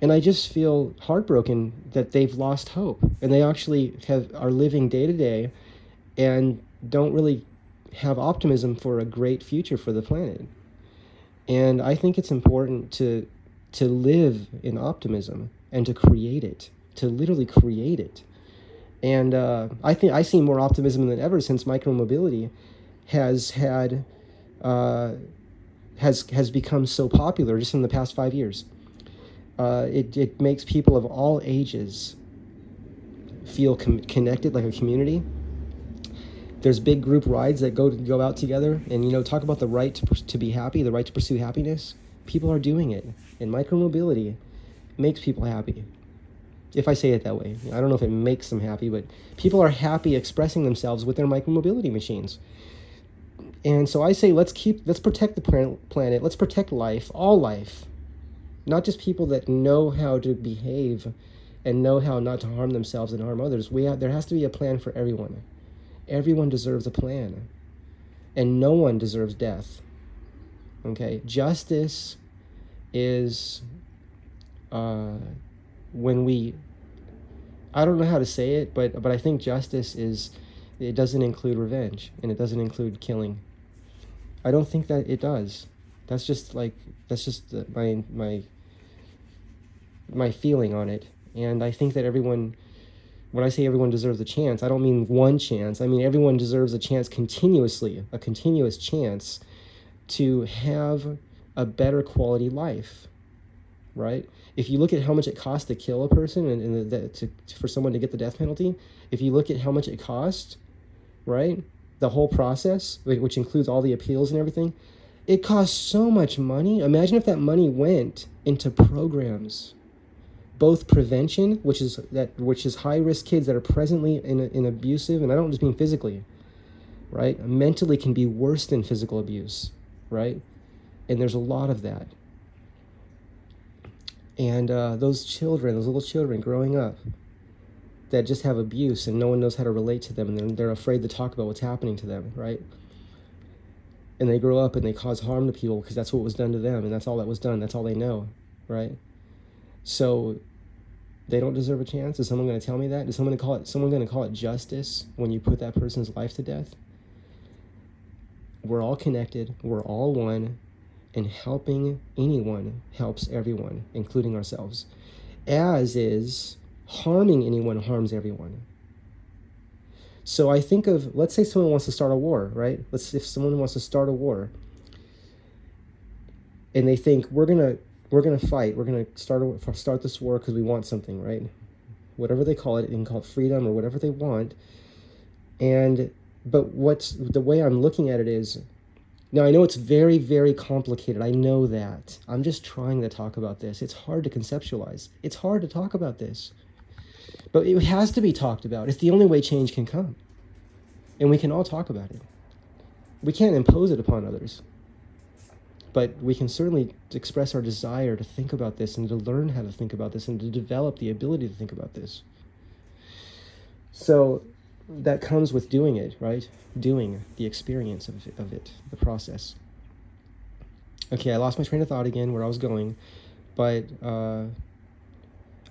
And I just feel heartbroken that they've lost hope, and they actually are living day to day and don't really have optimism for a great future for the planet. And I think it's important to live in optimism and to create it, to literally create it. And I think I see more optimism than ever since micromobility has become so popular just in the past 5 years. It makes people of all ages feel connected like a community. There's big group rides that go out together and, talk about the right to be happy, the right to pursue happiness. People are doing it, and micromobility makes people happy. if I say it that way. I don't know if it makes them happy, but people are happy expressing themselves with their micromobility machines. And so I say, let's protect the planet. Let's protect life, all life, not just people that know how to behave and know how not to harm themselves and harm others. There has to be a plan for everyone. Everyone deserves a plan, and no one deserves death. Okay, justice is when we, I don't know how to say it, but I think justice is, it doesn't include revenge, and it doesn't include killing. I don't think that it does. That's just my feeling on it. And I think that everyone, when I say everyone deserves a chance, I don't mean one chance. I mean everyone deserves a chance continuously, a continuous chance to have a better quality life, right? If you look at how much it costs to kill a person and for someone to get the death penalty, if you look at how much it costs, right, the whole process, which includes all the appeals and everything, it costs so much money. Imagine if that money went into programs, both prevention, which is high-risk kids that are presently in abusive, and I don't just mean physically, right? Mentally can be worse than physical abuse, right? And there's a lot of that. And those little children growing up that just have abuse and no one knows how to relate to them, and they're afraid to talk about what's happening to them, right? And they grow up and they cause harm to people because that's what was done to them, and that's all that was done. That's all they know, right? So they don't deserve a chance? Is someone going to tell me that? Is someone going to call it justice when you put that person's life to death? We're all connected. We're all one. And helping anyone helps everyone, including ourselves. As is harming anyone harms everyone. So I think of, let's say someone wants to start a war, right? If someone wants to start a war, and they think we're gonna fight, we're gonna start this war because we want something, right? Whatever they call it, they can call it freedom or whatever they want. But the way I'm looking at it is, now I know it's very, very complicated. I know that. I'm just trying to talk about this. It's hard to conceptualize. It's hard to talk about this. But it has to be talked about. It's the only way change can come. And we can all talk about it. We can't impose it upon others. But we can certainly express our desire to think about this and to learn how to think about this and to develop the ability to think about this. So that comes with doing it, right? Doing the experience of it, the process. Okay, I lost my train of thought again where I was going, but I'm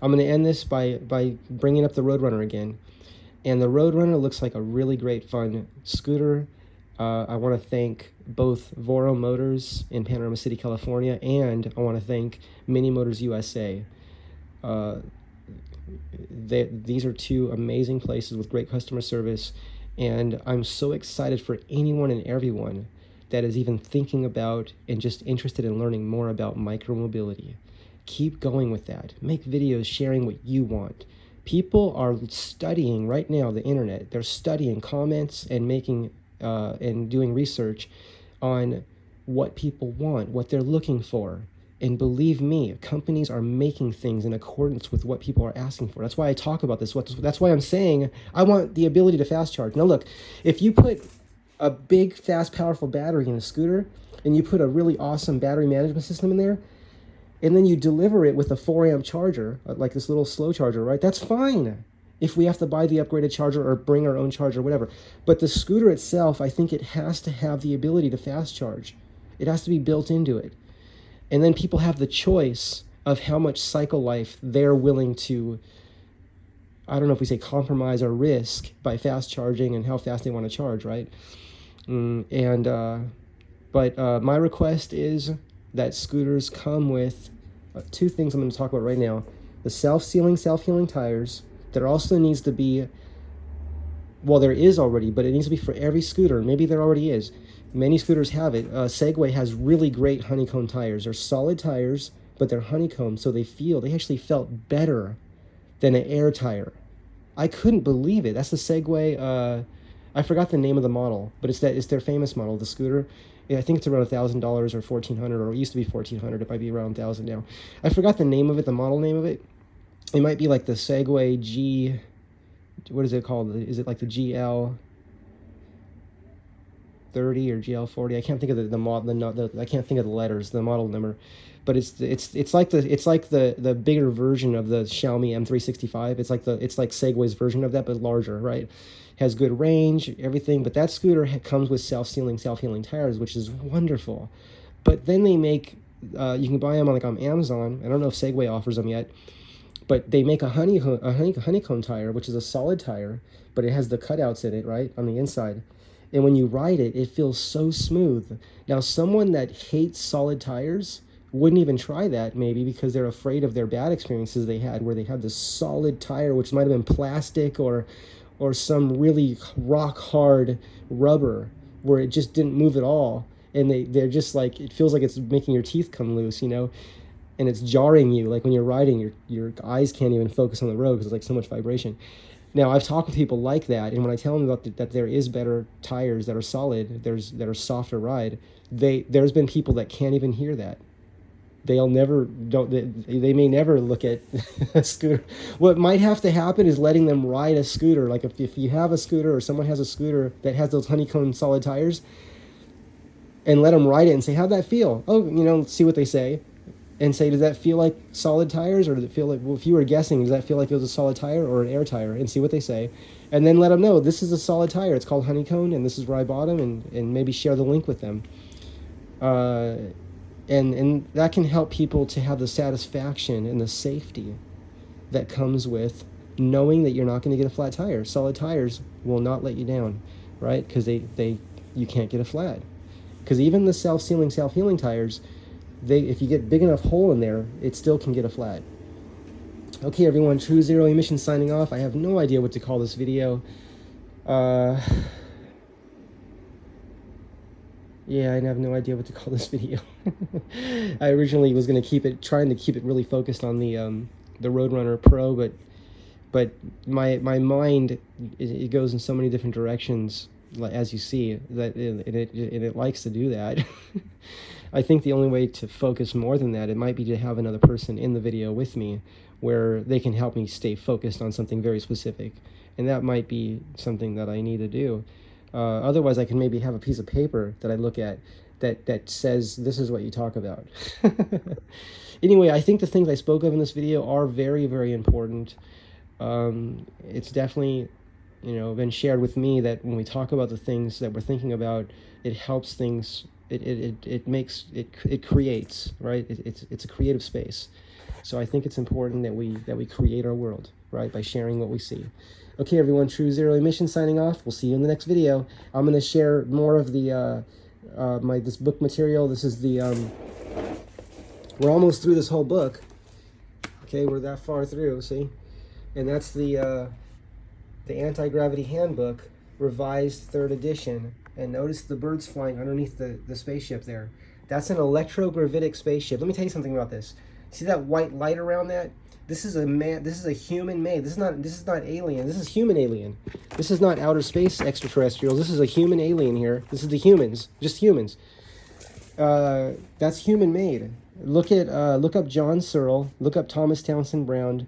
going to end this by bringing up the Roadrunner again. And the Roadrunner looks like a really great, fun scooter. I want to thank both Voro Motors in Panorama City, California, and I want to thank Mini Motors USA. These are two amazing places with great customer service, and I'm so excited for anyone and everyone that is even thinking about and just interested in learning more about micromobility. Keep going with that. Make videos sharing what you want. People are studying right now the internet. They're studying comments and making and doing research on what people want, what they're looking for. And believe me, companies are making things in accordance with what people are asking for. That's why I talk about this. That's why I'm saying I want the ability to fast charge. Now look, if you put a big, fast, powerful battery in a scooter, and you put a really awesome battery management system in there, and then you deliver it with a 4-amp charger, like this little slow charger, right? That's fine if we have to buy the upgraded charger or bring our own charger or whatever. But the scooter itself, I think it has to have the ability to fast charge. It has to be built into it. And then people have the choice of how much cycle life they're willing to, I don't know if we say compromise or risk by fast charging and how fast they want to charge, right? But my request is that scooters come with two things I'm going to talk about right now. The self-sealing, self-healing tires. There also needs to be, well, there is already, but it needs to be for every scooter. Maybe there already is. Many scooters have it. Segway has really great honeycomb tires. They're solid tires, but they're honeycomb, so they actually felt better than an air tire. I couldn't believe it. That's the Segway, I forgot the name of the model, but it's their famous model, the scooter. Yeah, I think it's around $1,000 or $1,400, or it used to be $1,400. It might be around $1,000 now. I forgot the name of it, the model name of it. It might be like the Segway G, what is it called? Is it like the GL 30 or GL40? I can't think of the model. I can't think of the letters, the model number, but it's like the bigger version of the Xiaomi M365. It's like Segway's version of that, but larger, right? Has good range, everything. But that scooter comes with self-sealing, self-healing tires, which is wonderful. But then they make you can buy them on Amazon. I don't know if Segway offers them yet, but they make a honeycomb tire, which is a solid tire, but it has the cutouts in it, right, on the inside. And when you ride it, it feels so smooth. Now, someone that hates solid tires wouldn't even try that, maybe, because they're afraid of their bad experiences they had, where they had this solid tire, which might have been plastic or some really rock hard rubber, where it just didn't move at all. And they're just like, it feels like it's making your teeth come loose, you know? And it's jarring you. Like when you're riding, your eyes can't even focus on the road because there's like so much vibration. Now, I've talked with people like that, and when I tell them about that there is better tires that are solid, that are softer ride, there's been people that can't even hear that. They may never look at a scooter. What might have to happen is letting them ride a scooter. Like if you have a scooter or someone has a scooter that has those honeycomb solid tires, and let them ride it and say, how'd that feel? Oh, see what they say. And say, does that feel like solid tires, or does it feel like, well, if you were guessing, does that feel like it was a solid tire or an air tire? And see what they say. And then let them know, this is a solid tire. It's called honeycomb, and this is where I bought them, and maybe share the link with them. And that can help people to have the satisfaction and the safety that comes with knowing that you're not going to get a flat tire. Solid tires will not let you down, right? Because you can't get a flat. Because even the self-sealing, self-healing tires, if you get big enough hole in there, it still can get a flat. Okay, everyone, True Zero Emission signing off. I have no idea what to call this video. Yeah, I have no idea what to call this video. I originally was going to trying to keep it really focused on the Roadrunner Pro, but my mind, it goes in so many different directions, as you see, that it likes to do that. I think the only way to focus more than that, it might be to have another person in the video with me, where they can help me stay focused on something very specific, and that might be something that I need to do. Otherwise, I can maybe have a piece of paper that I look at that says, this is what you talk about. Anyway, I think the things I spoke of in this video are very, very important. It's definitely, been shared with me that when we talk about the things that we're thinking about, it helps things, it creates, right? It's a creative space. So I think it's important that we create our world, right, by sharing what we see. Okay, everyone, True Zero Emission signing off. We'll see you in the next video. I'm going to share more of the this book material. This is the we're almost through this whole book. Okay, we're that far through, see? And that's the Anti-Gravity Handbook, revised 3rd edition. And notice the birds flying underneath the spaceship there. That's an electrogravitic spaceship. Let me tell you something about this. See that white light around that? This is a human made. This is not alien. This is human alien. This is not outer space extraterrestrials. This is a human alien here. This is the humans, just humans. That's human made. Look up John Searle. Look up Thomas Townsend Brown.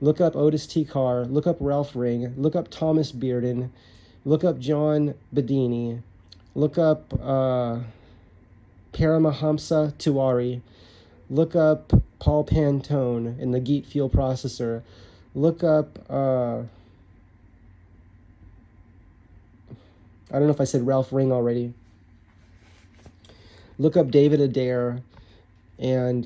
Look up Otis T. Carr. Look up Ralph Ring. Look up Thomas Bearden. Look up John Bedini. Look up Paramahamsa Tiwari. Look up Paul Pantone and the Geet Fuel Processor. Look up, I don't know if I said Ralph Ring already. Look up David Adair and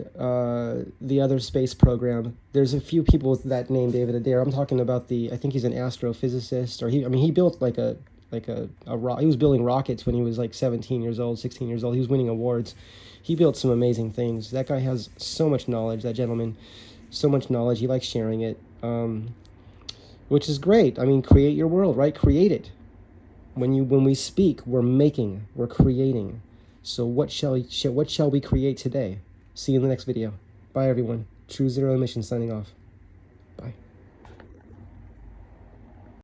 the other space program. There's a few people with that name, David Adair. I'm talking about I think he's an astrophysicist, or he built he was building rockets when he was like 17 years old, 16 years old. He was winning awards. He built some amazing things. That guy has so much knowledge, that gentleman, so much knowledge. He likes sharing it, which is great. I mean, create your world, right? Create it. When we speak, we're creating. So what shall we create today? See you in the next video. Bye, everyone. True Zero Emission signing off.